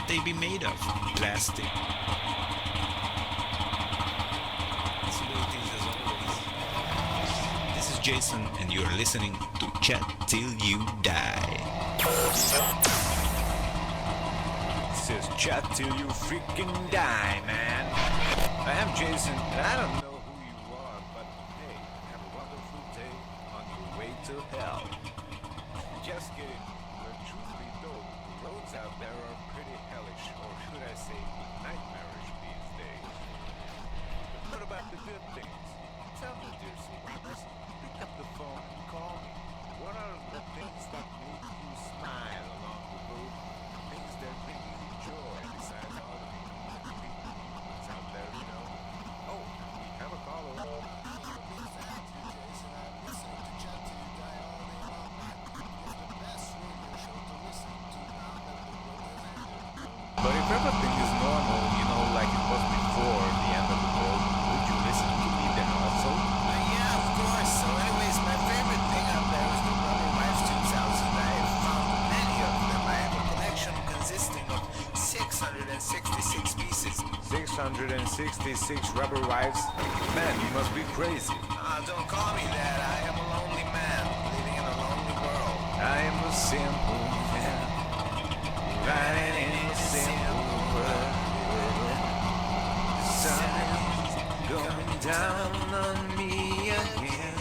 might they be made of? Plastic. Possibilities as always. This is Jason, and you're listening to Chat Till You Die. This is Chat Till You Freaking Die, man. I am Jason, and I don't know who you are, but hey, have a wonderful day on your way to hell. Just kidding, but truth be told, the roads out there are pretty hellish, or should I say, nightmarish these days. But what about the good things? Tell me, dear sweetness, pick up the phone and call me. What are the things that make you smile along the road? Things that bring you joy besides all the people out there, you know? Oh, we have a caller. But if everything is normal, you know, like it was before the end of the world, would you listen to me then also? Yeah, of course. So anyways, my favorite thing up there is the rubber wife tubes house, and I have found many of them. I have a collection consisting of 666 pieces. 666 rubber wives? Man, you must be crazy. Don't call me that. I am a lonely man living in a lonely world. I am a simple man, riding in a simple world. The sun is going down on me again.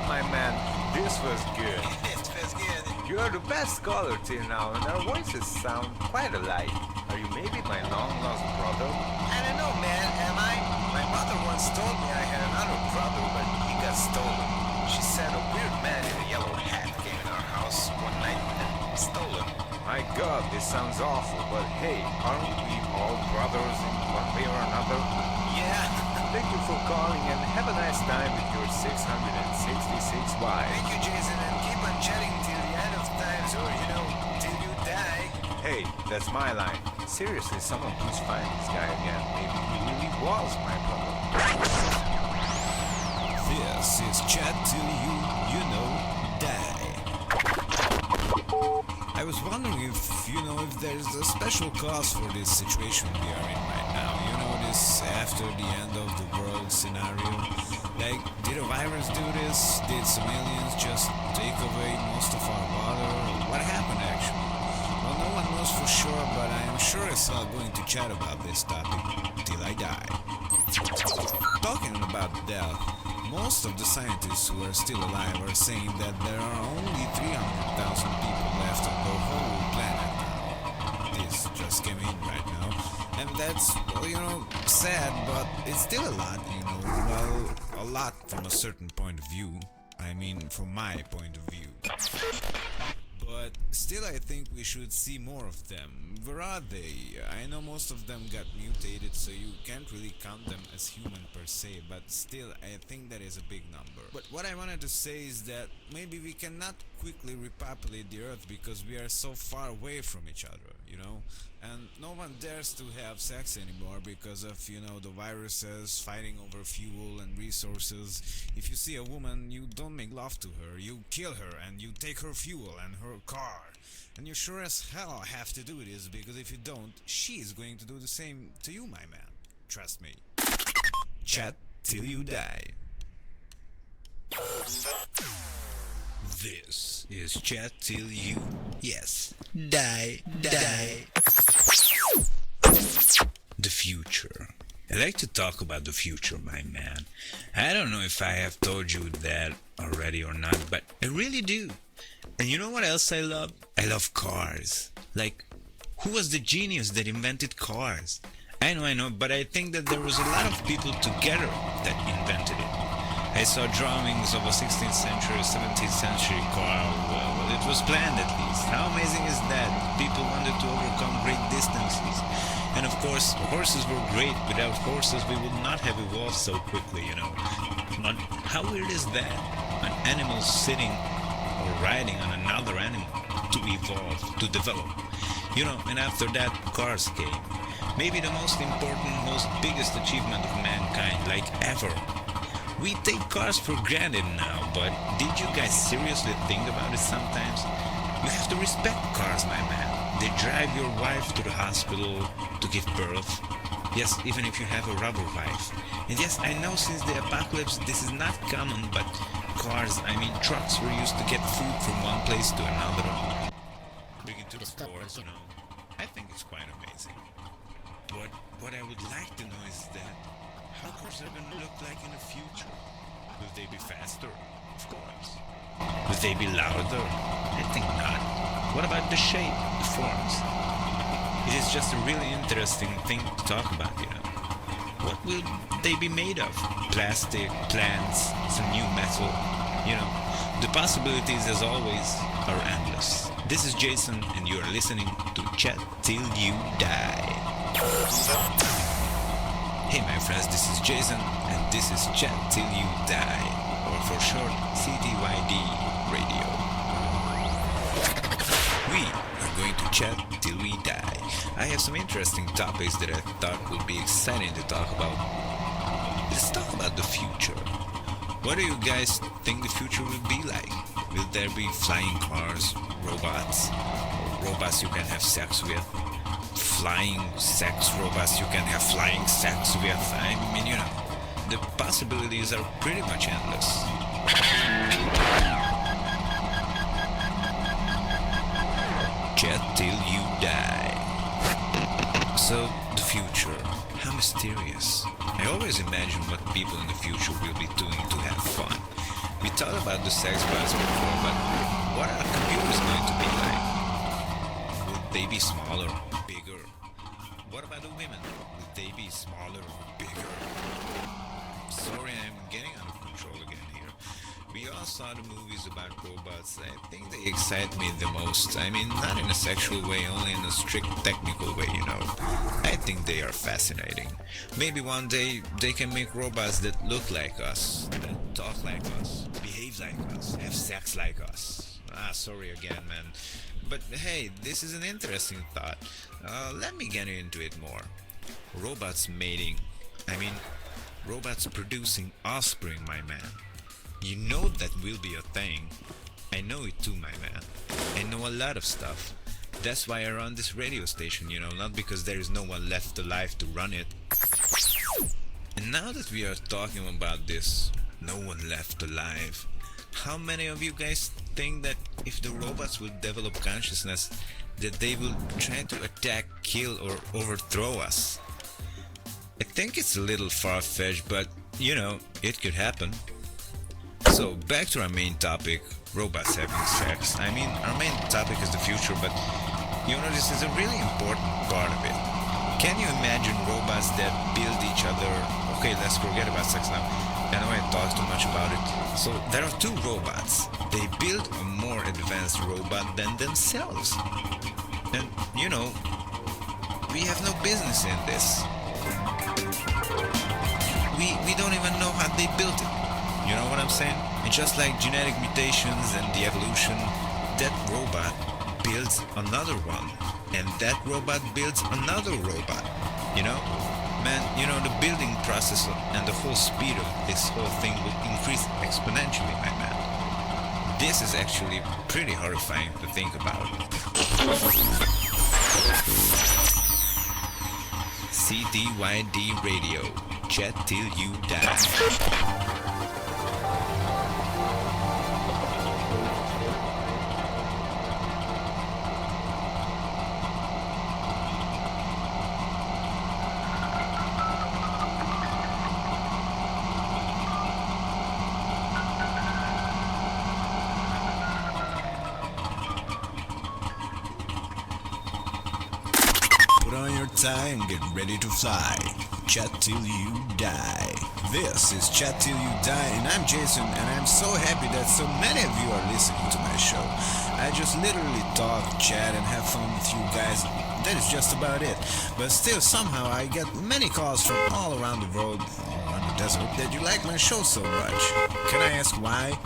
My man, this was good. It feels good. You are the best caller till now, and our voices sound quite alike. Are you maybe my long-lost brother? I don't know, man. Am I? My mother once told me I had another brother, but he got stolen. She said a weird man in a yellow hat came in our house one night and stole him. My God, this sounds awful, but hey, aren't we all brothers in one way or another? Yeah. Thank you for calling and have a nice time with your 666 wives. Thank you, Jason, and keep on chatting till the end of times, or till you die. Hey, that's my line. Seriously, someone please find this guy again. Maybe he really was my brother. This is Chat Till You Die. I was wondering if there's a special cause for this situation we are in right now. This after the end of the world scenario. Like, did a virus do this? Did some aliens just take away most of our water? What happened actually? Well, no one knows for sure, but I am sure as hell going to chat about this topic till I die. Talking about death, most of the scientists who are still alive are saying that there are only 300,000 people left on the whole planet now. This just came in right now. And that's, sad, but it's still a lot, a lot from a certain point of view. I mean, from my point of view. But still, I think we should see more of them. Where are they? I know most of them got mutated, so you can't really count them as human per se, but still, I think that is a big number. But what I wanted to say is that maybe we cannot quickly repopulate the Earth because we are so far away from each other, and no one dares to have sex anymore because of, the viruses fighting over fuel and resources. If you see a woman, you don't make love to her, you kill her and you take her fuel and her car. And you sure as hell have to do this, because if you don't, she is going to do the same to you, my man. Trust me. Chat till you die. This is Chat Till You, die. The future. I like to talk about the future, my man. I don't know if I have told you that already or not, but I really do. And you know what else I love? I love cars. Like, who was the genius that invented cars? I know, but I think that there was a lot of people together that invented it. I saw drawings of a 16th century, 17th century car. Well, it was planned at least. How amazing is that? People wanted to overcome great distances. And of course, horses were great. Without horses, we would not have evolved so quickly, But how weird is that? An animal sitting or riding on another animal to evolve, to develop. And after that, cars came. Maybe the most important, most biggest achievement of mankind, like ever. We take cars for granted now, but did you guys seriously think about it sometimes? You have to respect cars, my man. They drive your wife to the hospital to give birth. Yes, even if you have a rubber wife. And yes, I know since the apocalypse this is not common, but cars, I mean trucks were used to get food from one place to another. Bring it to the stores, you know. I think it's quite amazing. But what I would like to know is that how cars are gonna look like in the future. Will they be faster? Of course. Will they be louder? I think not. What about the shape, the forms? It is just a really interesting thing to talk about, you know. What will they be made of? Plastic, plants, some new metal, you know. The possibilities, as always, are endless. This is Jason, and you are listening to Chat Till You Die. Hey my friends, this is Jason, and this is Chat Till You Die, or for short, CTYD Radio. We are going to chat till we die. I have some interesting topics that I thought would be exciting to talk about. Let's talk about the future. What do you guys think the future will be like? Will there be flying cars, robots, or robots you can have sex with? Flying sex robots you can have flying sex with? I mean, you know, the possibilities are pretty much endless. Chat till you die. So, the future. How mysterious. I always imagine what people in the future will be doing to have fun. We thought about the sex bots before, but what are computers going to be like? Will they be smaller, bigger? What about the women? Will they be smaller or bigger? Sorry, I'm getting out of control again here. We all saw the movies about robots. I think they excite me the most. I mean, not in a sexual way, only in a strict technical way, you know. I think they are fascinating. Maybe one day they can make robots that look like us, that talk like us, behave like us, have sex like us. Sorry again, man. But hey, this is an interesting thought. Let me get into it more. Robots mating. I mean, robots producing offspring, my man. You know that will be a thing. I know it too, my man. I know a lot of stuff. That's why I run this radio station, you know, not because there is no one left alive to run it. And now that we are talking about this, no one left alive, how many of you guys think that if the robots will develop consciousness, that they will try to attack, kill, or overthrow us? I think it's a little far-fetched, but, you know, it could happen. So, back to our main topic, robots having sex. I mean, our main topic is the future, but, you know, this is a really important part of it. Can you imagine robots that build each other? Okay, let's forget about sex now. I know I talked too much about it. So, there are two robots. They build a more advanced robot than themselves. And, you know, we have no business in this. We don't even know how they built it. You know what I'm saying? And just like genetic mutations and the evolution, that robot builds another one. And that robot builds another robot. You know? Man, you know, the building process and the whole speed of this whole thing will increase exponentially, my man. This is actually pretty horrifying to think about. CTYD Radio. Chat till you die. Tie and get ready to fly. Chat till you die. This is Chat till you die, and I'm Jason, and I'm so happy that so many of you are listening to my show. I just literally talk, chat, and have fun with you guys. That is just about it. But still, somehow I get many calls from all around the world, all around the desert, that you like my show so much. Can I ask why?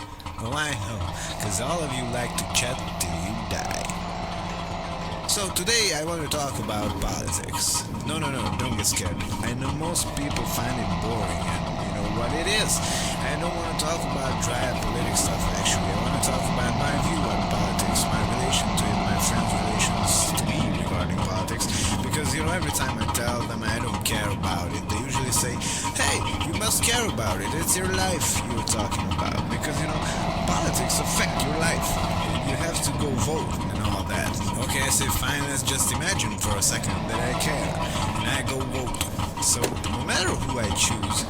Well, I know, because all of you like to chat till you die. So today I want to talk about politics. No, don't get scared. I know most people find it boring, and you know what it is. I don't want to talk about dry political stuff actually. I want to talk about my view on politics, my relation to it, my about it. It's your life you're talking about. Because, politics affect your life. And you have to go vote and all that. Okay, I say fine, let's just imagine for a second that I care. And I go vote. So, no matter who I choose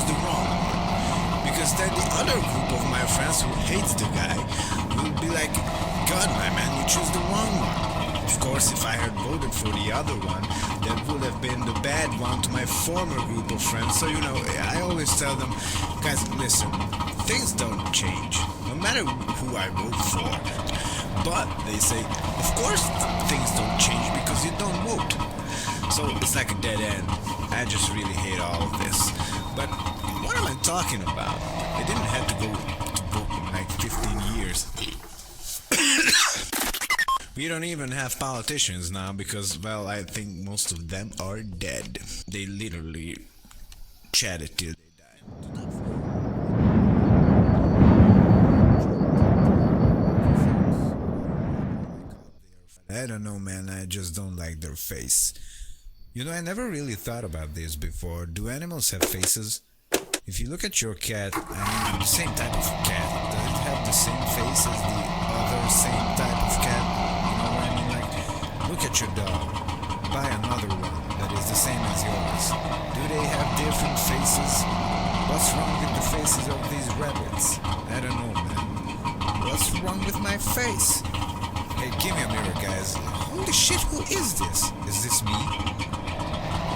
the wrong one. Because then the other group of my friends who hates the guy will be like, God, my man, you choose the wrong one. Of course, if I had voted for the other one, that would have been the bad one to my former group of friends. So, I always tell them, guys, listen, things don't change, no matter who I vote for. But, they say, of course things don't change because you don't vote. So, it's like a dead end. I just really hate all of this. But, what am I talking about? I didn't have to go to vote in like 15 years. We don't even have politicians now because, well, I think most of them are dead. They literally chatted till they died. I don't know, man, I just don't like their face. I never really thought about this before. Do animals have faces? If you look at your cat, the same type of cat, does it have the same face as the other same type of cat? You know what I mean? Like, look at your dog. Buy another one that is the same as yours. Do they have different faces? What's wrong with the faces of these rabbits? I don't know, man. What's wrong with my face? Hey, give me a mirror, guys. Holy shit, who is this? Is this me?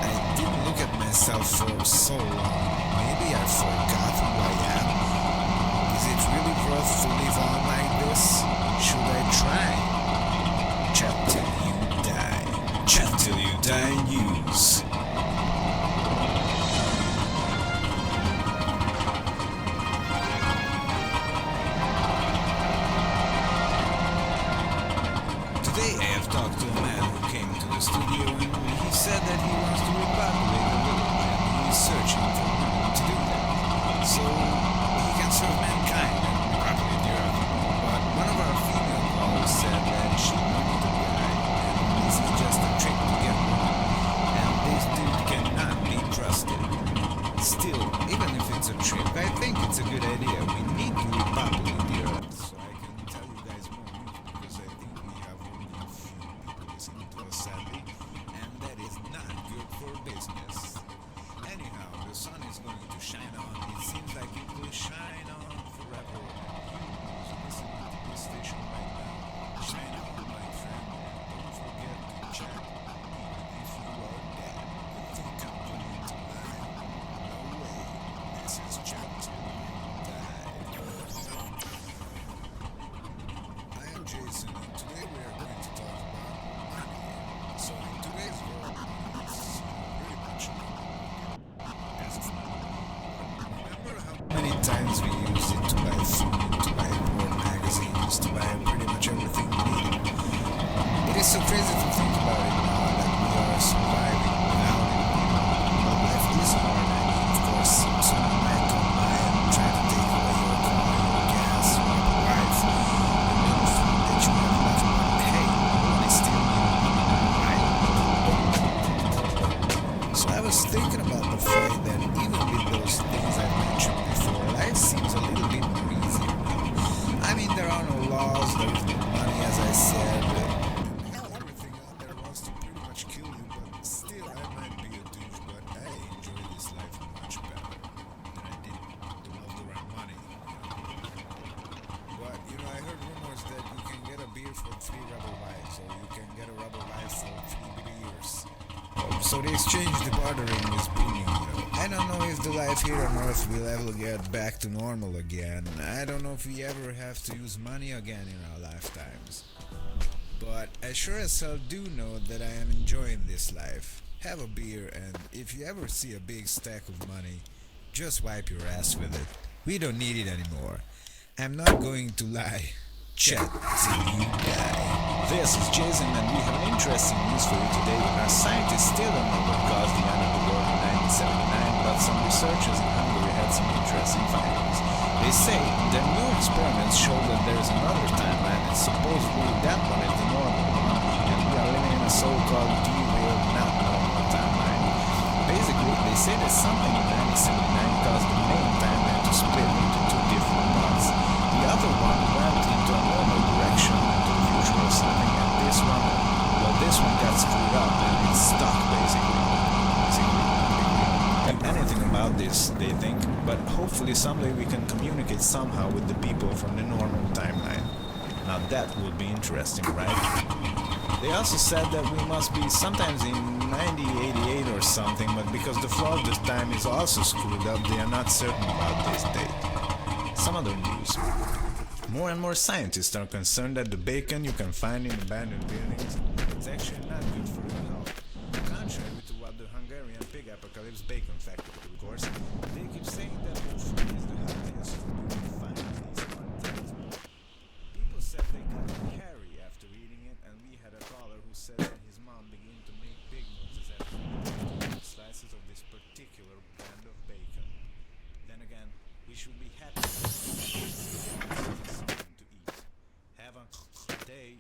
I didn't look at myself for so long. Maybe I forgot who I am. Is it really worth to live on like this? Should I try? Chat till you die. Chat till you die news. Today I have talked to a man who came to the studio and he said that he wants to repopulate the village and he is searching for women to do that. So he can serve mankind and repopulate the earth. But one of our female callers said that she wanted the guy and this is just a trick to get women. And this dude cannot be trusted. Still, even if it's a trick, I think it's a good idea. We need to repopulate the earth. So I can tell you guys more news because I think we have only a few people listening to us sadly, and that is not good for business. Anyhow, the sun is going to shine on. It seems like it will shine on forever. So listen to this station right now. Shine on, my friend. Don't forget to check even if you are dead. Think I'm going to lie. No way. This is Chat Till You Die. I am Jason, and today we are going to talk about money. So in today's world, money is pretty much as of now. Remember how many times we used it to buy food, to buy porn magazines, to buy pretty much everything we need? It is so crazy to think about it now that we are surviving without it. But life is hard. I mean, of course, someone might come by and try to take away your car, your gas, your wife, your little food that you have left. But hey, no one is stealing your money now, right? So I was thinking about the fact that even with those things I mentioned before, life seems a little bit more easier now. I mean, there are no laws, there is no money, as I said. Hell, everything out there wants to pretty much kill you, but still, I might be a douche, but I enjoy this life much better than I did the love to run money. But, I heard rumors that you can get a beer for 3 rubber lives, or you can get a rubber life for 3 beers. So the exchange, the bartering is booming, I don't know if the life here on Earth will ever get back to normal again. I don't know if we ever have to use money again in our lifetimes. But I sure as hell do know that I am enjoying this life. Have a beer, and if you ever see a big stack of money, just wipe your ass with it. We don't need it anymore. I'm not going to lie. Chat till you die. This is Jason, and we have an interesting news for you today. Our scientists still don't know what caused the end of the world in 1979, but some researchers in Hungary had some interesting findings. They say their new experiments show that there is another timeline, and supposedly that one is the normal one, and we are living in a so-called derailed, not normal timeline. Basically, they say that something in 1979 caused the split into two different parts. The other one went into a normal direction, into the future or something, and this one got screwed up and it's stuck basically. Anything about this, they think, but hopefully someday we can communicate somehow with the people from the normal timeline. Now that would be interesting, right? They also said that we must be sometimes in 9088 or something, but because the flow of this time is also screwed up, they are not certain about this date. Some other news. More and more scientists are concerned that the bacon you can find in abandoned buildings is actually not good for your health. Contrary to what the Hungarian pig apocalypse bacon factory, of course, they keep saying that the food is the healthiest food you can find in these containers. People said they got hairy after eating it, and we had a caller who said that his mom began to make big noises after eating slices of this particular brand of bacon. Then again, we should be happy to eat. Have a day.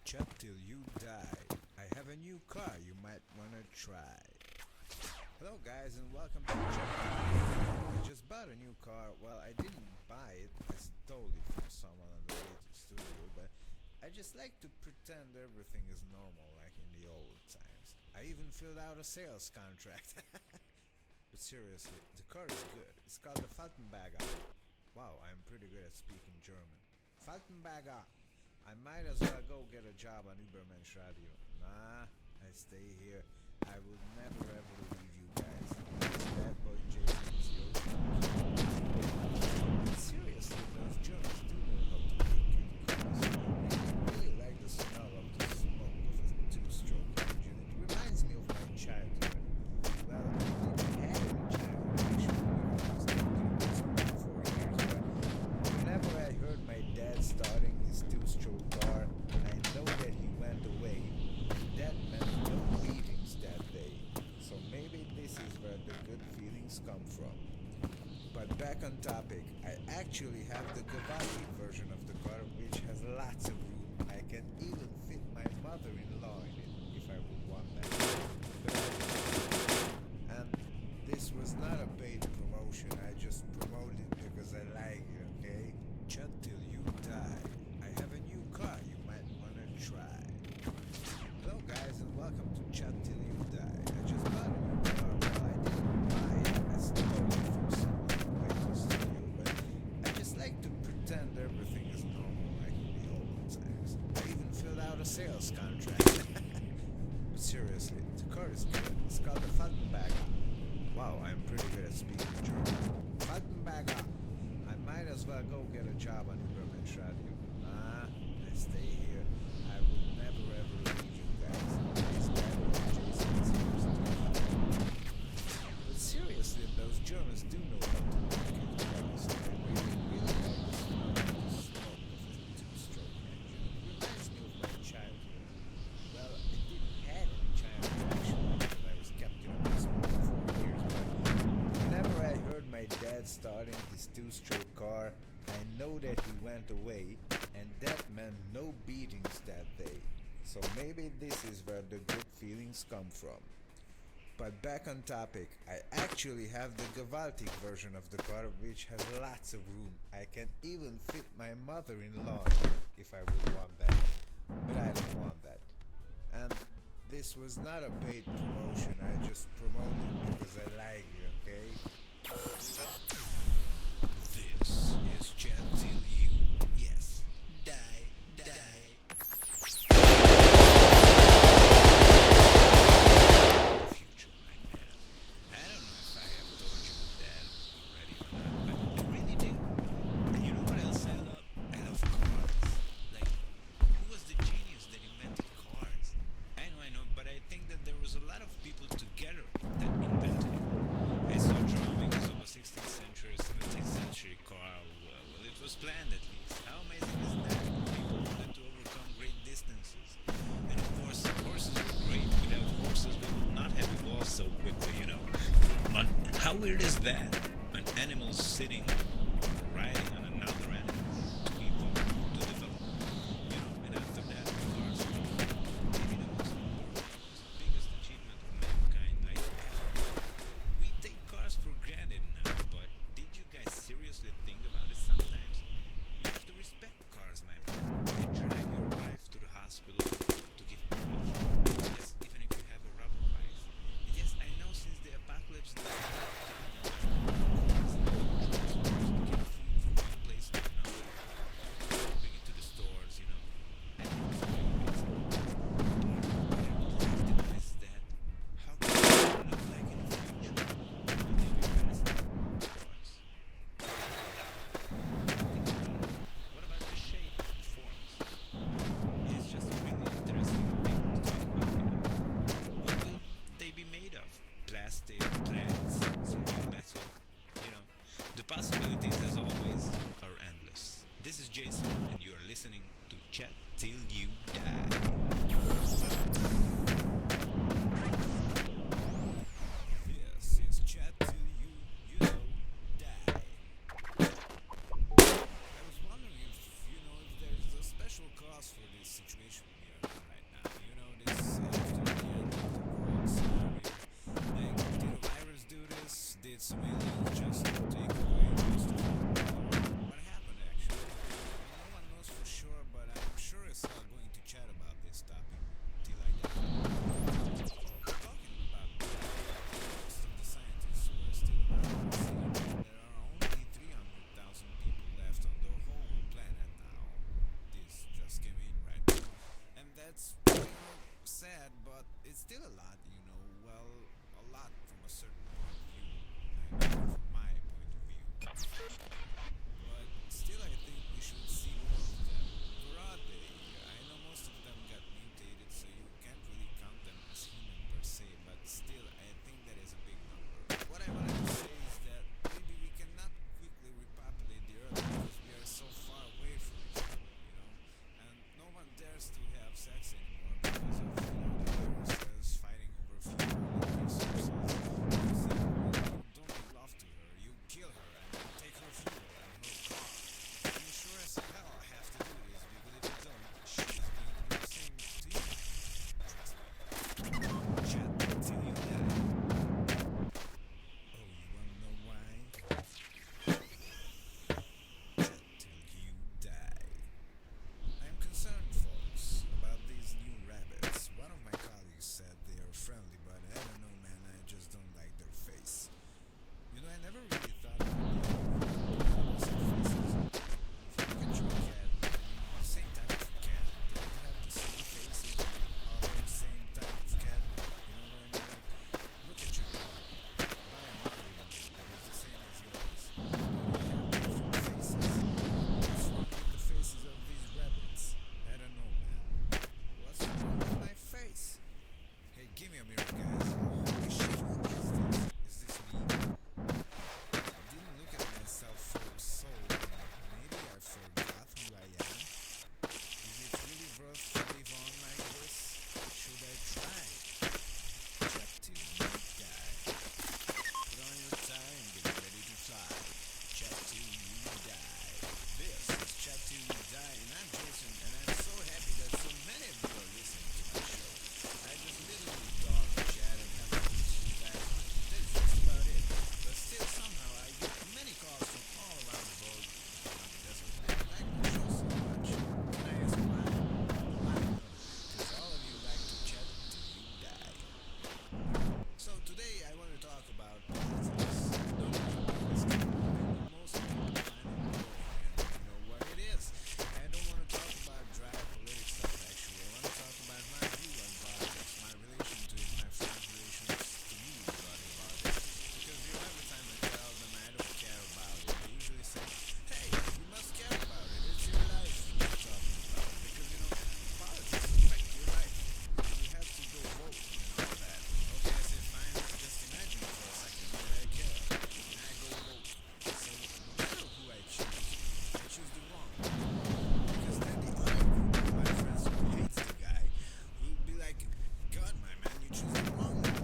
Chat till you die. I have a new car you might wanna try. Hello guys and welcome to Chat. I just bought a new car. Well, I didn't buy it. I stole it from someone on the way to the studio, but I just like to pretend everything is normal like in the old times. I even filled out a sales contract. But seriously, the car is good. It's called the Faltenberger. Wow, I'm pretty good at speaking German. Faltenberger. I might as well go get a job on Übermensch Radio. Nah, I stay here. I would never ever leave you guys. This bad boy Jason is yours. Seriously, those Germans do know how to make good cars. I really like the smell of the smoke of a two-stroke engine. It reminds me of my childhood. Well, I had a childhood actually when I was 4 years, but whenever I heard my dad starting his two-stroke car, I know that he went away. That meant no beatings that day. So maybe this is where the good feelings come from. But back on topic, I actually have the Gavati version of the car, which has lots of room. I can even fit my mother-in-law in it if I would want that. But and this was not a paid promotion. I just promoted it because I like it, okay? Chat till you die. I have a new car you might wanna try. Hello guys and welcome to Chat Till You Die. I just bought a new car. Well, I didn't buy it. I stole it from someone on the way to the studio, but I just like to pretend everything is normal like in the old times. I even filled out a sales contract. But seriously, the car is good. It's called the Faltenberger. Wow, I'm pretty good at speaking German. Faltenberger. I might as well go get a job on Übermensch Radio. Nah, I stay here. I would never ever leave you guys. This bad boy Jason is yours. But seriously, those Germans do know how to make good cars. I really like the smell of the smoke of a two-stroke engine. It reminds me of my childhood. Well, I didn't have any childhood actually because I was kept in a basement for 4 years, but whenever I heard my dad starting his two-stroke car, I know that he went away, and that meant no beatings that day. So maybe this is where the good feelings come from. But back on topic, I actually have the Gewaltig version of the car, which has lots of room. I can even fit my mother-in-law if I would want that. But I don't want that. And this was not a paid promotion. I just promoted it because I like it, okay? This is Chat Till You, yes, die. Future, my man. I don't know if I have told you that already or not, but I really do. And you know what else I love? I love cars. Like, who was the genius that invented cars? I know, but I think that there was a lot of people together that invented it. I saw drawings of a 16th century, 17th century car. Well, it was planned at least. How amazing is that? People wanted to overcome great distances. And of course, horses were great. Without horses, we would not have evolved so quickly, you know. But how weird is that? An animal sitting, riding on another animal to evolve, to develop. You know, and after that, cars were maybe the most biggest achievement of mankind. We take cars for granted now, but did you this situation we are in right now. You know, this after the end of the world scenario. Like, did a virus do this? Did some aliens just take away most of what happened actually? No one knows for sure, but I'm sure as hell going to chat about this topic till I die. Talking about most of the scientists who are still around, there are only 300,000 people left on the whole planet now. This just came in right now. And that's, sad, but it's still a lot, well, a lot from a certain point of view. I mean, from my point of view. But still, I think we should see more of them. Where are they? I know most of them got mutated, so you can't really count them as human per se, but still, I think that is a big number. What I wanted to say is that maybe we cannot quickly repopulate the Earth because we are so far away from each other, and no one dares to have sex anymore because of, the viruses fighting over fuel and resources. Because you don't make love to her, you kill her and take her fuel and her car. And you sure as hell have to do this because if you don't, she is going to do the same to you. Trust me. Chat till you die. Oh, you wanna know why? Chat till you die. I'm concerned, folks, about these new rabbits. One of my colleagues said they are friendly, but I don't know, man. I just don't like their face. I never really thought about faces. If you look at your cat, the same type of cat, they don't have the same faces as other same type of cat. You know what I mean? Like, look at your dog. Buy a model that is the same as yours. They have different faces. What's wrong with the faces of these rabbits? I don't know, man. What's wrong with my face? Hey, give me a mirror, guys. Holy shit, who is this? Is this me? I didn't look at myself for so long. Maybe I forgot who I am. Is it really worth to live on like this? Should I try? Chat till you die. Put on your tie and get ready to fly. Chat till you die. This is Chat till you die, and I'm Jason, and I'm so happy that so many of you are listening to my show. I just literally talk, chat, and have fun with you guys. That's just about it. But still, somehow, I get many calls from all around the world. That's what I like the show so much. Can I ask why? Why? Because all of you like to chat till you die. So today I want to talk about politics. Don't know this can the most people find it boring, and you know what it is. I don't want to talk about dry political stuff actually. I want to talk about my view on politics, my relation to it, my friends' relations to me regarding politics. Because every time I tell them I don't care about it, they usually say, hey, you must care about it. It's your life you're talking about. Because politics affect your life. You have to go vote and all that. Okay, I said fine, just imagine for a second that I care. And I go vote. So no matter who I choose the wrong. Because then the other group of my friends who hates the guy will be like, God, my man, you choose the wrong one.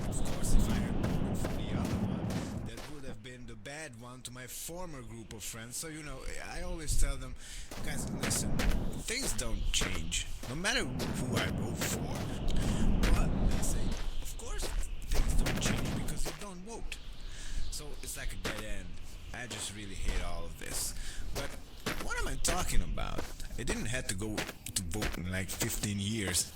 Of course, if I had voted for the other one, that would have been the bad one to my former group of friends. So, I always tell them, guys, listen, things don't change, no matter who I vote for. But they say, of course, things don't change because you don't vote. So it's like a dead end. I just really hate all of this. But what am I talking about? I didn't have to go to vote in like 15 years.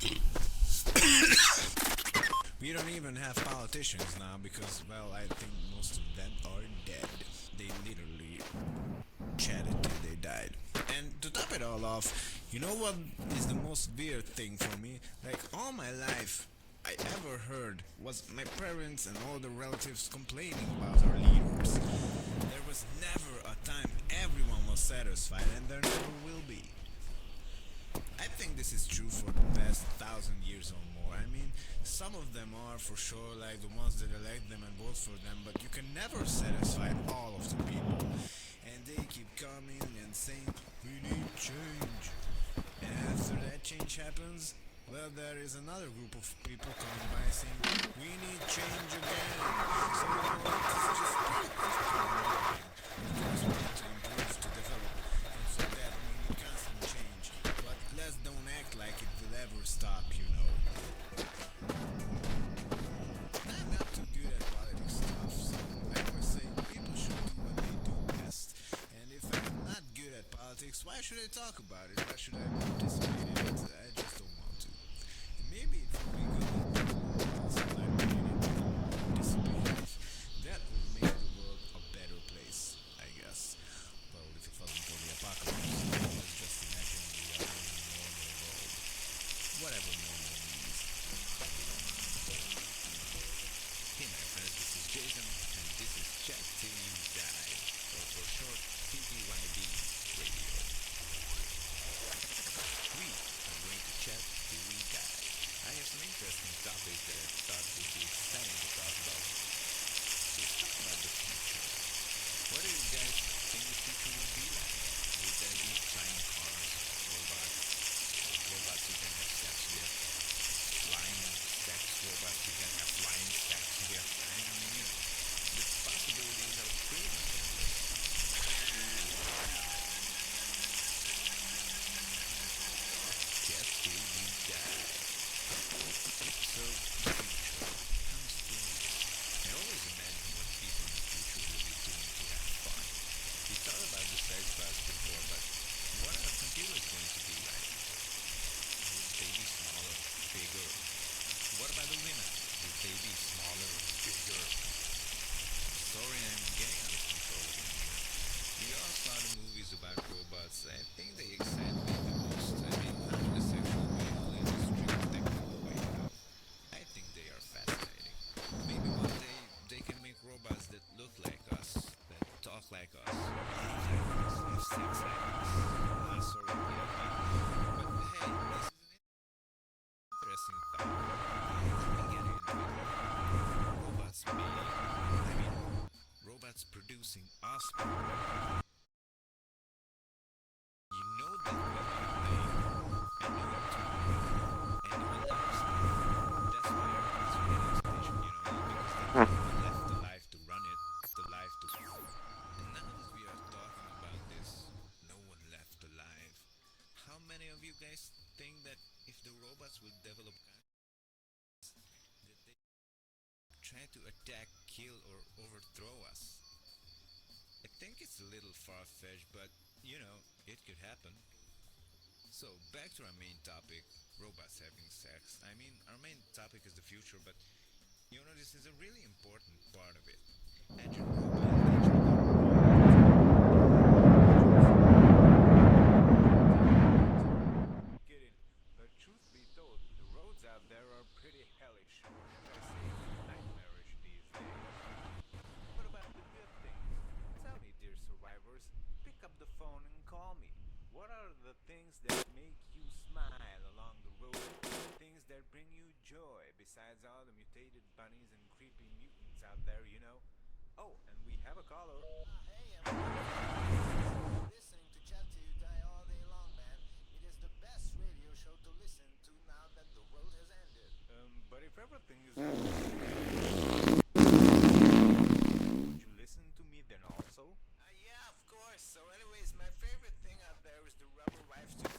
We don't even have politicians now because, well, I think most of them are dead. They literally chatted till they died. And to top it all off, you know what is the most weird thing for me? Like, all my life, I ever heard was my parents and all the relatives complaining about our leaders. There was never a time everyone was satisfied, and there never will be. I think this is true for the past 1,000 years or more. I mean, some of them are for sure, like the ones that elect them and vote for them, but you can never satisfy all of the people. And they keep coming and saying, we need change. And after that change happens, well, there is another group of people coming by saying, we need change again. So, it's just because we need to improve, to develop, and so that we need constant change. But let's don't act like it will ever stop, you know. I'm not too good at politics stuff, so I always say people should do what they do best. And if I'm not good at politics, why should I talk about it? Why should I participate in it? I just don't want to. Maybe it would be good that people sometime participate. That would make the world a better place, I guess. Well, if it wasn't for the apocalypse, let's just imagine we are in a normal world. Whatever normal means. Hey my friends, this is Jason, and this is Chat Till You Die, or for short, TTYD Radio. We are going to chat till we die. I have some interesting topics that I thought would be exciting to talk about. Let's talk about the future. What do you guys think the future will be like? Will there be flying cars, robots you can have sex with, flying sex robots you can have flying sex with? I mean, you know, the possibilities are pretty much endless. Chat till you die. So, the future. How mysterious. I always imagine what people in the future will be doing to have fun. We thought about the sex bus before, but what are computers going to be like? Will they be smaller, bigger? What about the women? Will they be smaller, bigger? Sorry, I'm getting out of control again here. We all saw the movies about robots. I think they excite me the most. I mean, not in a sexual way, only in a strict technical way, though. I think they are fascinating. Maybe one day they can make robots that look like us, that talk like us, behave like us, have sex like us. Sorry, yeah, but hey, this is an interesting thought. Let me get into it. Robots producing offspring. You know that will be a thing. I know it too. And it will never stop. That's why Earth is a radio station, you know, because there was no one left alive to run it, alive to. And now that we are talking about this, no one left alive. How many of you guys think that if the robots will develop consciousness, that they try to attack, kill, or overthrow us? I think it's a little far-fetched, but you know, it could happen. So, back to our main topic, robots having sex. I mean, our main topic is the future, but you know, this is a really important part of it. Imagine Kidding. But truth be told, the roads out there are pretty hellish, or should I say, nightmarish these days. What about the good things? Tell me, dear survivors, pick up the phone and call me. What are the things that make you smile along the road? Things that bring you joy, besides all the mutated bunnies and creepy mutants out there, you know? Oh, and we have a caller. Hey, everyone. Listening to Chat Till You Die all day long, man. It is the best radio show to listen to now that the world has ended. But if everything is would you listen to me then also? Yeah, of course. So anyways, my favorite thing out there is the Rubber Wife 2000.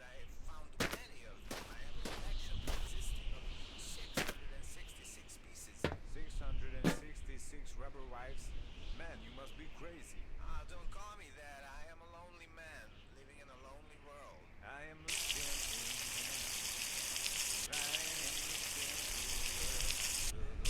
I found many of them. I have a collection consisting of 666 pieces. 666 rubber wives? Man, you must be crazy. Don't call me that. I am a lonely man living in a lonely world. I am a simple man, lying in a simple world.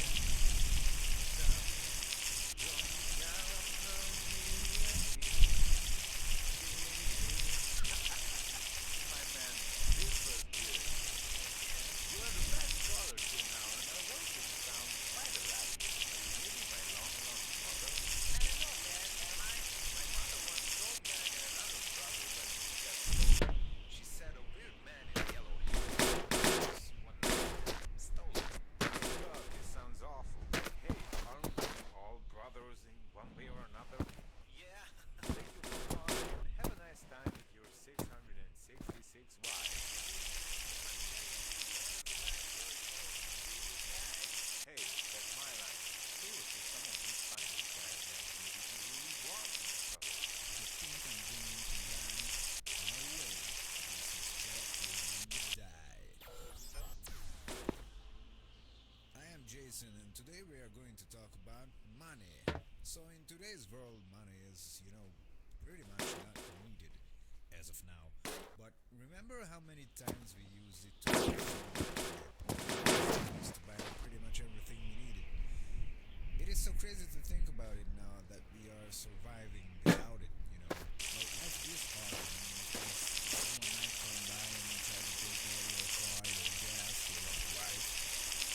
today we are going to talk about money. So, in today's world, money is, pretty much not needed as of now. But remember how many times we used it to buy pretty much everything we needed. It is so crazy to think about it now that we are surviving without it, Like, life is hard, because someone might come by and try to take away your car, your gas, your wife,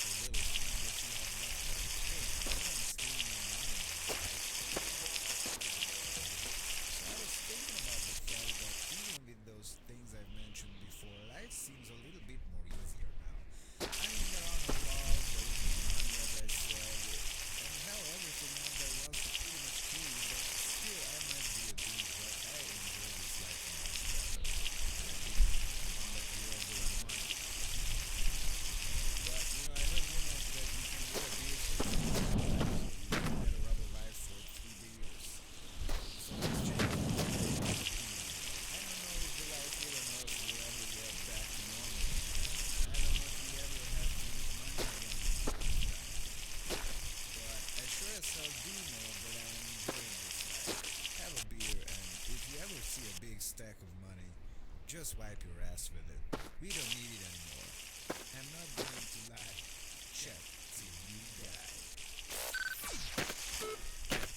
the little thing that you have left. But hey, no one's stealing your money, right? So I was thinking about the fact that even with those things I've mentioned before, life seems a little bit more easier now. I mean, there are no laws, there is no money, as I said, and hell, everything out there was to pretty much kill you, but still, I might be a dude, but I enjoy this life much better than the one that we all do on money. But, I heard rumors that you can get a beer for 2 years, so you can get a rubber life for 3 years. So let's check it out. I don't know if the life here on Earth will ever get back to normal. I don't know if we ever have to use money again in this time. But I sure as hell do know that I am enjoying this life. Have a beer, and if you ever see a big stack of money, just wipe your ass with it. We don't need it anymore. I'm not going to lie. Check till you die.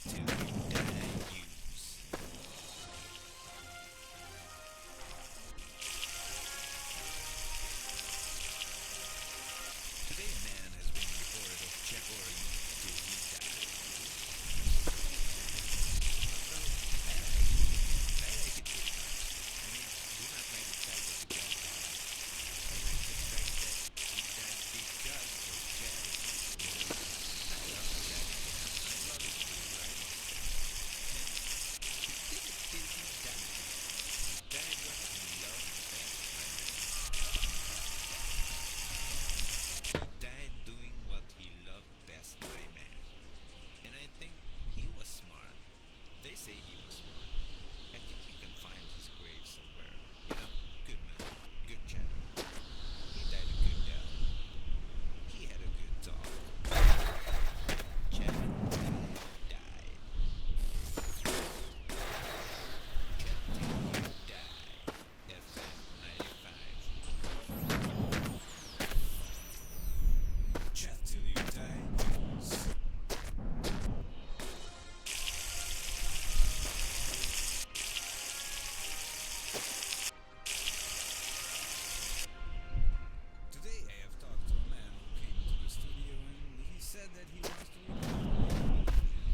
Till you die, use. Today a man has been reported of check or use till he died. Although, I like it pretty much. I mean, do not like the fact that the guy died. I like the fact that he died because of charity. I love charity, man. I love it too, right? And he did it till he died. He died what he loved best, my man. He died doing what he loved best, my man. And I think he was smart. They say he was smart. I think you can find his grave somewhere. Good man, good chap. He died a good death. He had a good talk. Chad died. Chad died. FM 95. Chat till you die. Today I have talked to a man who came to the studio and he said that he wants to record.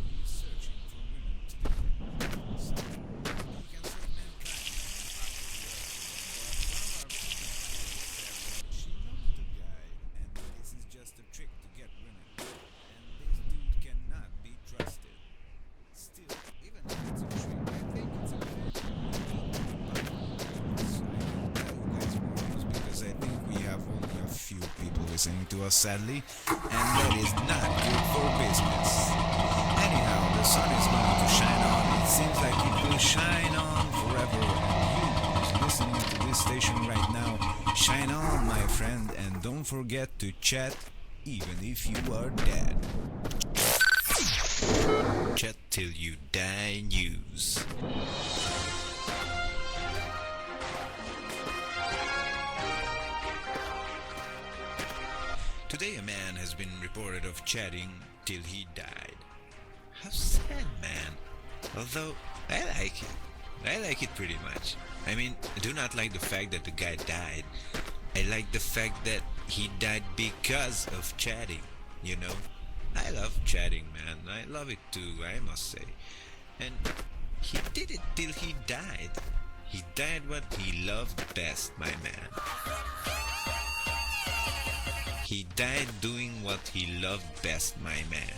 He is searching for women to do so he can serve mankind and impact the world. But one of our female colleagues said that she knows the guy and this is just a trick to get women. And this dude cannot be trusted. Still, even if it's a trick, I think it's a very so I can tell you guys more news because I think we have only a few people listening to us sadly, and that is not good for business. Anyhow, the sun is going to shine on. It seems like it will shine on forever, and you who's listening to this station right now, shine on, my friend, and don't forget to chat even if you are dead. Chat till you die news. Today a man has been reported of chatting till he died. How sad, man. Although, I like it. I like it pretty much. I mean, I do not like the fact that the guy died. I like the fact that he died because of chatting, I love chatting, man. I love it too, I must say. And he did it till he died. He died what he loved best, my man. He died doing what he loved best, my man.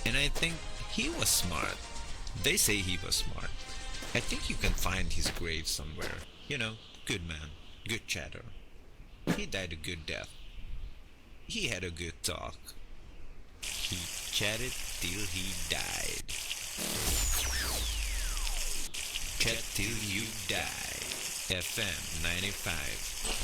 And I think he was smart. They say he was smart. I think you can find his grave somewhere. Good man, good chatter. He died a good death. He had a good talk. He chatted till he died. Chat till you die. FM 95.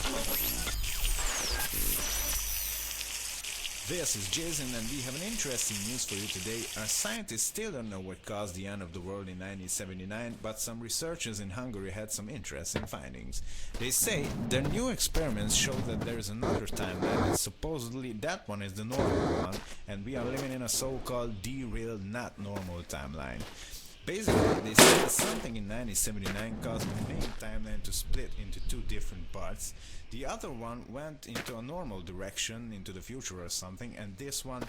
This is Jason, and we have an interesting news for you today. Our scientists still don't know what caused the end of the world in 1979, but some researchers in Hungary had some interesting findings. They say their new experiments show that there is another timeline, and supposedly that one is the normal one, and we are living in a so-called derailed, not normal timeline. Basically, they say that something in 1979 caused the main timeline to split into two different parts. The other one went into a normal direction, into the future or something, and this one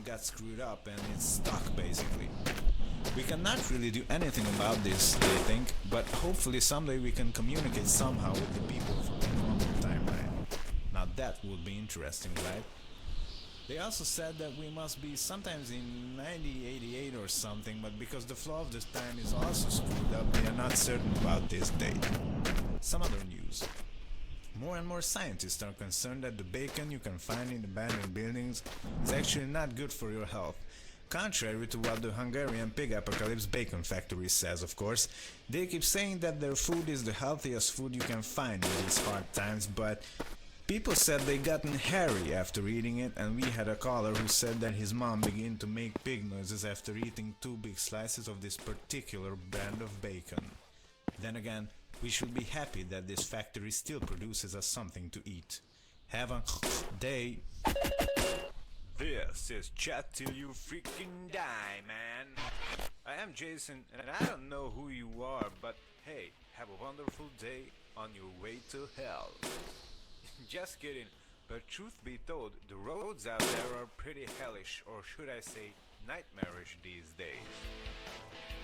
got screwed up and it's stuck basically. We cannot really do anything about this, they think, but hopefully someday we can communicate somehow with the people from the normal timeline. Now that would be interesting, right? They also said that we must be sometimes in 9088 or something, but because the flow of this time is also screwed up, they are not certain about this date. Some other news. More and more scientists are concerned that the bacon you can find in abandoned buildings is actually not good for your health. Contrary to what the Hungarian Pig Apocalypse Bacon Factory says, of course. They keep saying that their food is the healthiest food you can find in these hard times, but people said they gotten hairy after eating it, and we had a caller who said that his mom began to make pig noises after eating 2 big slices of this particular brand of bacon. Then again, we should be happy that this factory still produces us something to eat. Have a day. This is Chat Till You Freaking Die, man. I am Jason, and I don't know who you are, but hey, have a wonderful day on your way to hell. Just kidding, but truth be told, the roads out there are pretty hellish, or should I say, nightmarish these days.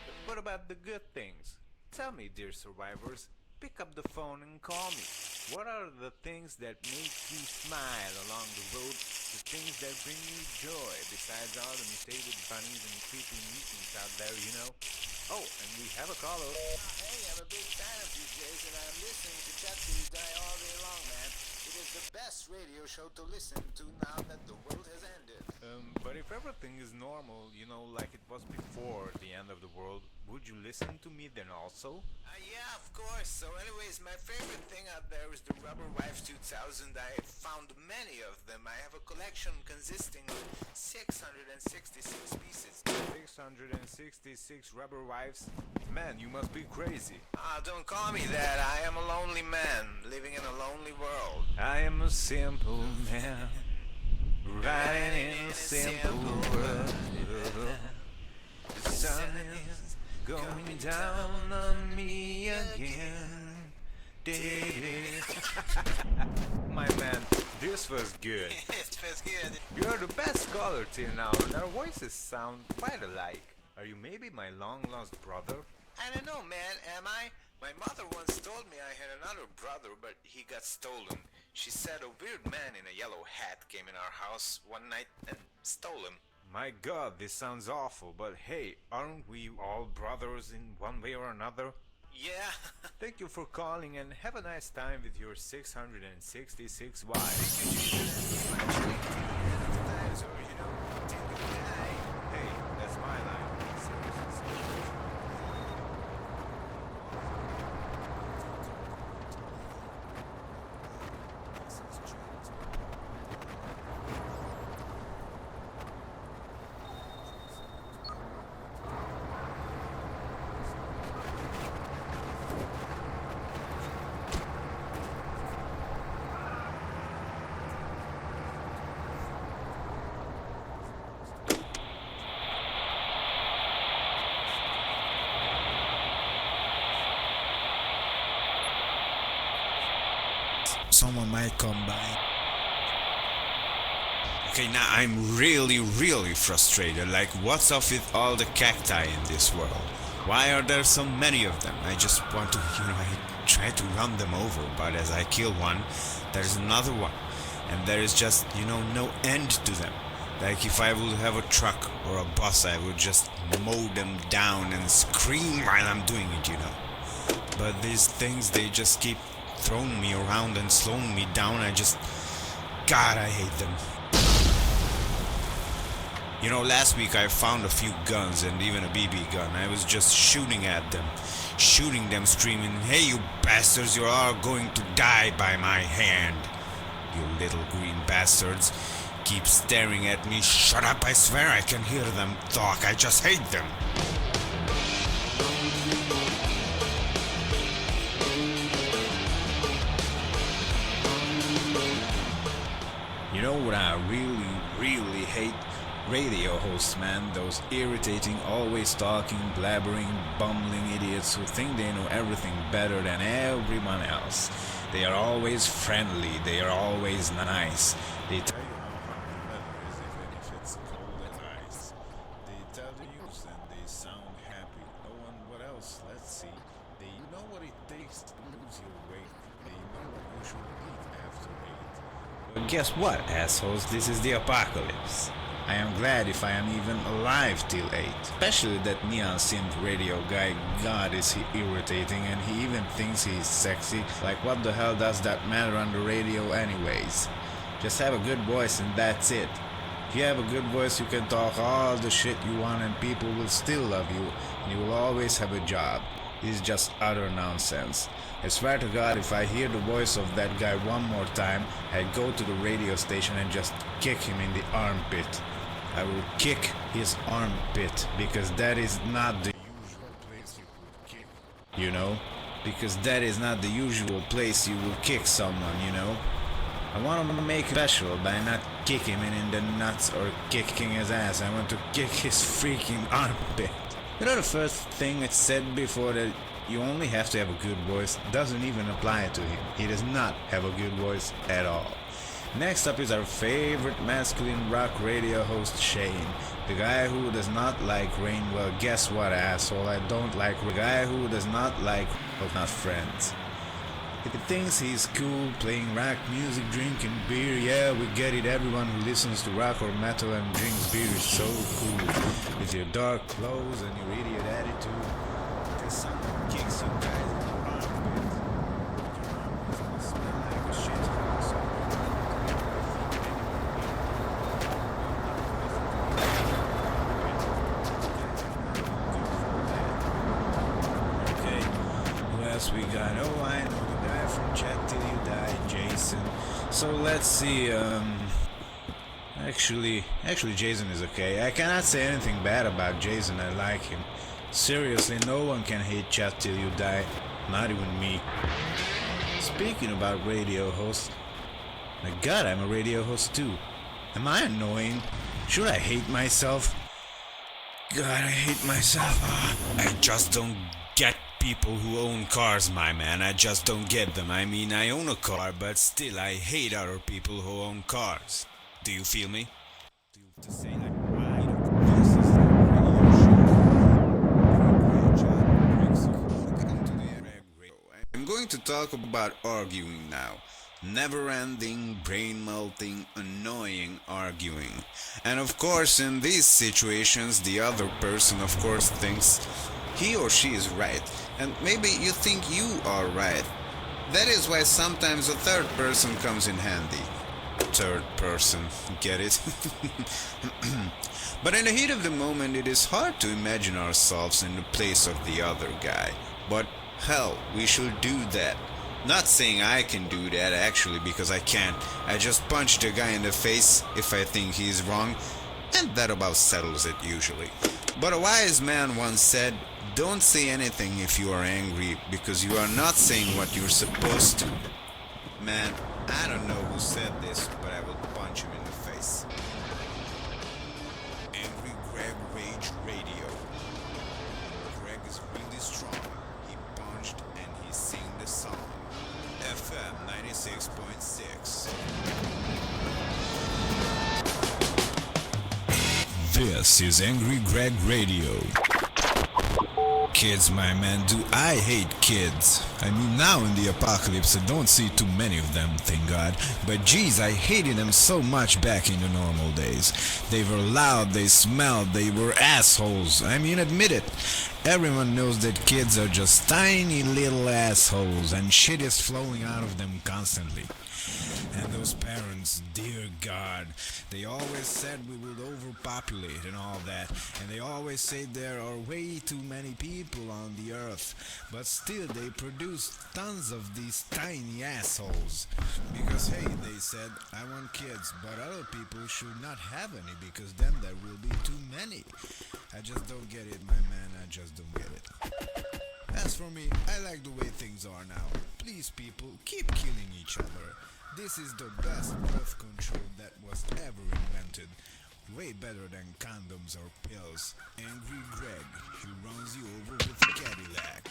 But what about the good things? Tell me, dear survivors, pick up the phone and call me. What are the things that make you smile along the road, the things that bring you joy, besides all the mutated bunnies and creepy mutants out there, you know? Oh, and we have a caller. Hey, I'm a big fan of you, Jason. I'm listening to Chat Till You Die all day long, man. It is the best radio show to listen to now that the world has ended. But if everything is normal, you know, like it was before the end of the world, would you listen to me then also? Yeah, of course. So anyways, my favorite thing out there is the Rubber Wife 2000. I found many of them. I have a collection consisting of 666 pieces. 666 rubber wives? Man, you must be crazy. Don't call me that. I am a lonely man, living in a lonely world. I am a simple man, riding in a simple world. The sun is going down on me again. My man, this was good. It was good. You're the best caller till now, and our voices sound quite alike. Are you maybe my long-lost brother? I don't know, man. Am I? My mother once told me I had another brother, but he got stolen. She said a weird man in a yellow hat came in our house one night and stole him. My god, this sounds awful, but hey, aren't we all brothers in one way or another? Yeah. Thank you for calling and have a nice time with your 666 wives. Hey, that's my line. Someone might come by. Okay, now I'm really frustrated. Like, what's up with all the cacti in this world? Why are there so many of them? I just want to, I try to run them over, but as I kill one, there's another one. And there is just, no end to them. Like, if I would have a truck or a bus, I would just mow them down and scream while I'm doing it, But these things, they just keep throwing me around and slowing me down. God, I hate them. Last week I found a few guns and even a BB gun. I was just shooting at them, screaming, "Hey, you bastards, you're all going to die by my hand, you little green bastards." keep staring at me. Shut up, I swear I can hear them talk. I just hate them. You know what I really hate? Radio hosts, man. Those irritating, always talking, blabbering, bumbling idiots who think they know everything better than everyone else. They are always friendly. They are always nice. They tell you how hot the weather is even if it's cold and ice. They tell the news and they sound happy. Oh, and what else? Let's see. They know what it takes to lose your weight. They know what you should eat after 8. But guess what, assholes? This is the apocalypse. I am glad if I am even alive till 8. Especially that neon synth radio guy. God, is he irritating, and he even thinks he's sexy. Like, what the hell does that matter on the radio anyways? Just have a good voice and that's it. If you have a good voice, you can talk all the shit you want and people will still love you. And you will always have a job. This is just utter nonsense. I swear to God, if I hear the voice of that guy one more time, I'd go to the radio station and just kick him in the armpit. I will kick his armpit, because that is not the usual place you would kick. You know? Because that is not the usual place you will kick someone, you know? I want to make it special by not kicking him in the nuts or kicking his ass. I want to kick his freaking armpit. You know, the first thing it said before, that you only have to have a good voice, doesn't even apply to him. He does not have a good voice at all. Next up is our favorite masculine rock radio host, Shane. The guy who does not like rain. Well, guess what, asshole? I don't like the guy who does not like, well, not friends. He thinks he's cool, playing rock music, drinking beer. Yeah, we get it. Everyone who listens to rock or metal and drinks beer is so cool. With your dark clothes and your idiot attitude. Until someone kicks you guys in the armpit. Your armpits will smell like a shit house. Okay, who else we got? Oh, I know. From Chat Till You Die, Jason. So let's see, actually Jason is okay. I cannot say anything bad about Jason. I like him. Seriously, no one can hate Chat Till You Die, not even me. Speaking about radio hosts, my god, I'm a radio host too. Am I annoying? Should I hate myself? God, I hate myself. I just don't get people who own cars, my man. I just don't get them. I mean, I own a car, but still I hate other people who own cars. Do you feel me? To say like, why this is a radio show. I'm going to talk about arguing now. Never-ending, brain-melting, annoying arguing. And of course, in these situations, the other person of course thinks he or she is right, and maybe you think you are right. That is why sometimes a third person comes in handy. Third person, get it? But in the heat of the moment, it is hard to imagine ourselves in the place of the other guy. But hell, we should do that. Not saying I can do that actually, because I can't. I just punch the guy in the face if I think he's wrong, and that about settles it usually. But a wise man once said, don't say anything if you are angry, because you are not saying what you're supposed to. Man, I don't know who said this, but I will punch him in the face. Angry Greg Rage Radio. Greg is really strong. He punched and he sang the song. FM 96.6. This is Angry Greg Radio. Kids, my man, do I hate kids. I mean, now in the apocalypse, I don't see too many of them, thank God. But geez, I hated them so much back in the normal days. They were loud, they smelled, they were assholes. I mean, admit it. Everyone knows that kids are just tiny little assholes, and shit is flowing out of them constantly. And those parents, dear God, they always said we would overpopulate and all that, and they always say there are way too many people on the earth, but still they produce tons of these tiny assholes, because hey, they said, I want kids, but other people should not have any because then there will be too many. I just don't get it, my man, I just don't get it. As for me, I like the way things are now. Please, people, keep killing each other. This is the best birth control that was ever invented. Way better than condoms or pills. Angry Greg, he runs you over with a Cadillac.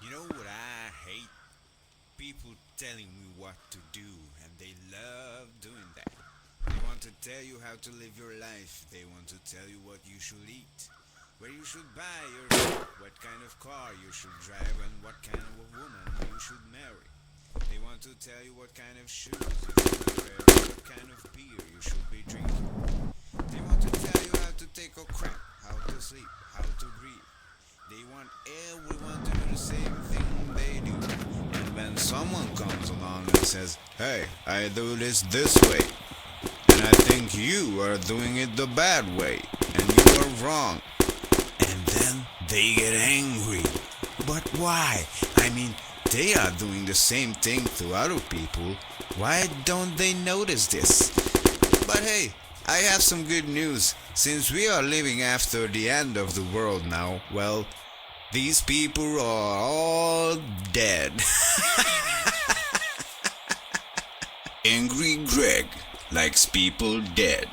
You know what I hate? People telling me what to do, and they love doing that. They want to tell you how to live your life. They want to tell you what you should eat, where you should buy your food, what kind of car you should drive, and what kind of a woman you should marry. They want to tell you what kind of shoes you should wear, what kind of beer you should be drinking. They want to tell you how to take a crap, how to sleep, how to breathe. They want everyone to do the same thing they do. And when someone comes along and says, hey, I do this way, and I think you are doing it the bad way, and you are wrong. And then they get angry. But why? I mean, they are doing the same thing to other people. Why don't they notice this? But hey, I have some good news. Since we are living after the end of the world now, well, these people are all dead. Angry Greg likes people dead.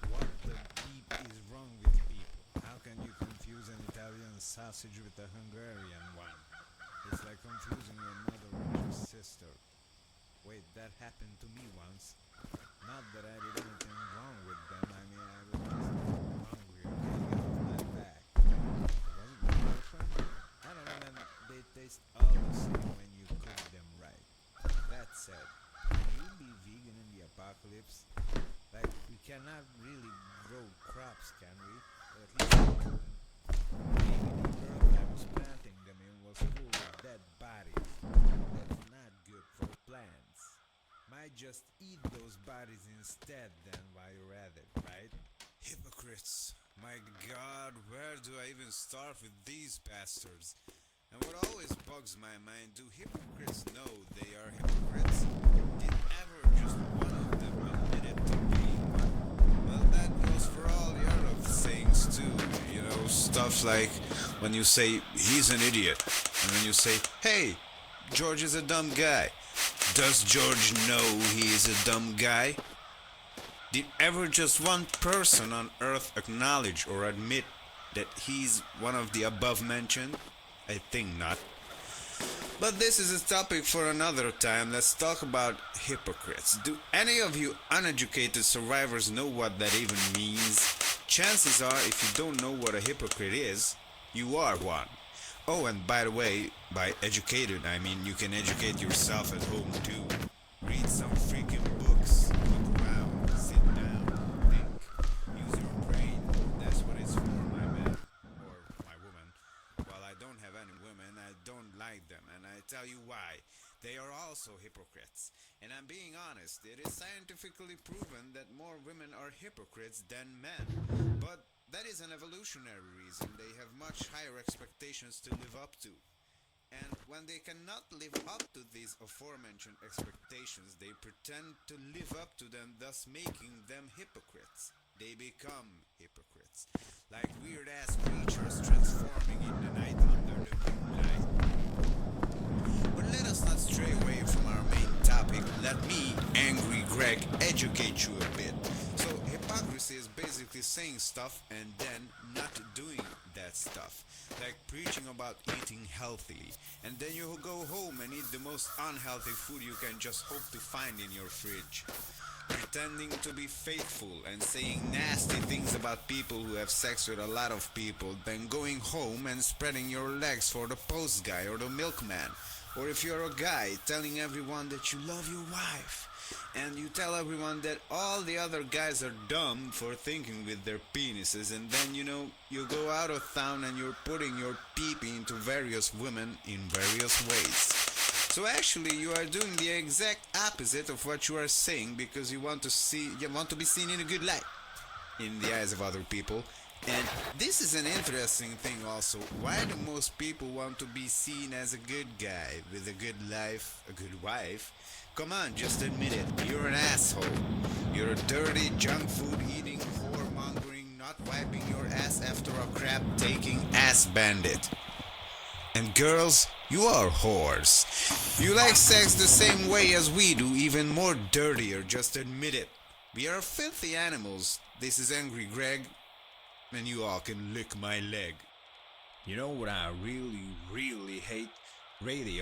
What the beep is wrong with people? How can you confuse an Italian sausage with a Hungarian one? It's like confusing your mother with your sister. Wait, that happened to me once. Not that I did anything wrong with them. I mean, I was just hungry or getting off my back. Was it my girlfriend? I don't know, man. They taste all the same when you cook them right. That said, can you be vegan in the apocalypse? Like, we cannot really grow crops, can we? Or at least we couldn't. Maybe the earth I was planting them in was full of dead bodies. That's not good for plants. Might just eat those bodies instead then while you're at it, right? Hypocrites. My God, where do I even start with these bastards? And what always bugs my mind, do hypocrites know they are hypocrites? Did ever just one of them admit it to be one? Well, that goes for all the other sayings too. You know, stuff like when you say, he's an idiot. And when you say, hey, George is a dumb guy. Does George know he is a dumb guy? Did ever just one person on earth acknowledge or admit that he's one of the above mentioned? I think not. But this is a topic for another time. Let's talk about hypocrites. Do any of you uneducated survivors know what that even means? Chances are, if you don't know what a hypocrite is, you are one. Oh, and by the way, by educated, I mean you can educate yourself at home too. Read some freaking books, look around, sit down, think, use your brain. That's what it's for, my man, or my woman. While I don't have any women, I don't like them, and I tell you why. They are also hypocrites. And I'm being honest, it is scientifically proven that more women are hypocrites than men. But that is an evolutionary reason. They have much higher expectations to live up to. And when they cannot live up to these aforementioned expectations, they pretend to live up to them, thus making them hypocrites. They become hypocrites. Like weird-ass creatures transforming in the night under the moonlight. But let us not stray away from our main topic. Let me, Angry Greg, educate you a bit. So hypocrisy is basically saying stuff and then not doing that stuff. Like preaching about eating healthily, and then you go home and eat the most unhealthy food you can just hope to find in your fridge. Pretending to be faithful and saying nasty things about people who have sex with a lot of people, then going home and spreading your legs for the post guy or the milkman. Or if you're a guy, telling everyone that you love your wife. and you tell everyone that all the other guys are dumb for thinking with their penises, and then you go out of town and you're putting your pee-pee into various women in various ways. So actually you are doing the exact opposite of what you are saying, because you want to be seen in a good light in the eyes of other people. And this is an interesting thing also. Why do most people want to be seen as a good guy with a good life, a good wife? Come on, just admit it. You're an asshole. You're a dirty, junk food eating, whoremongering, not wiping your ass after a crap taking ass bandit. And girls, you are whores. You like sex the same way as we do, even more dirtier, just admit it. We are filthy animals. This is Angry Greg, and you all can lick my leg. You know what I really, really hate? Radio.